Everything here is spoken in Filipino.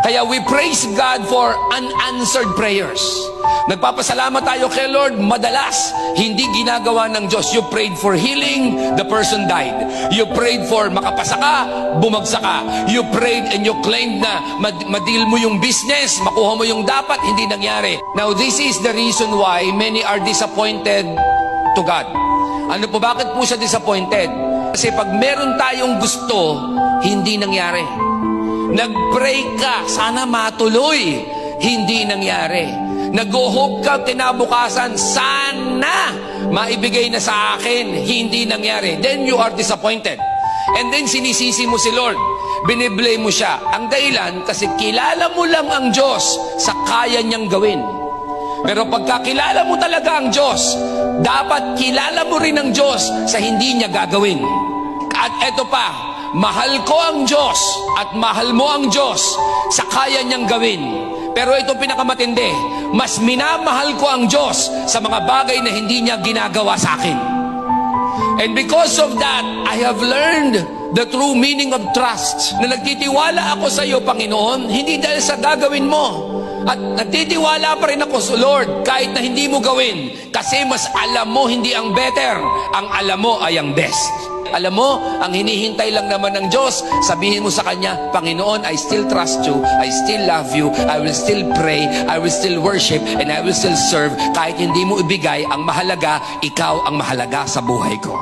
Kaya we praise God for unanswered prayers. Nagpapasalamat tayo kay Lord, madalas hindi ginagawa ng Diyos. You prayed for healing, the person died. You prayed for makapasa ka, bumagsak ka. You prayed and you claimed na madil mo yung business, makuha mo yung dapat, hindi nangyari. Now this is the reason why many are disappointed to God. Ano po, bakit po siya disappointed? Kasi pag meron tayong gusto, hindi nangyari. Nag-pray ka, sana matuloy, hindi nangyari. Nag-hope ka kinabukasan, sana maibigay na sa akin, hindi nangyari. Then you are disappointed. And then sinisisi mo si Lord, biniblame mo siya. Ang dahilan, kasi kilala mo lang ang Diyos sa kaya niyang gawin. Pero pagkakilala mo talaga ang Diyos, dapat kilala mo rin ang Diyos sa hindi niya gagawin. At eto pa, mahal ko ang Diyos at mahal mo ang Diyos sa kaya niyang gawin. Pero ito pinakamatindi, mas minamahal ko ang Diyos sa mga bagay na hindi niya ginagawa sa akin. And because of that, I have learned the true meaning of trust. Na nagtitiwala ako sa iyo, Panginoon, hindi dahil sa gagawin mo. At nagtitiwala pa rin ako sa Lord kahit na hindi mo gawin. Kasi mas alam mo hindi ang better, ang alam mo ay ang best. Alam mo, ang hinihintay lang naman ng Diyos, sabihin mo sa Kanya, Panginoon, I still trust you, I still love you, I will still pray, I will still worship, and I will still serve. Kahit hindi mo ibigay, ang mahalaga, ikaw ang mahalaga sa buhay ko.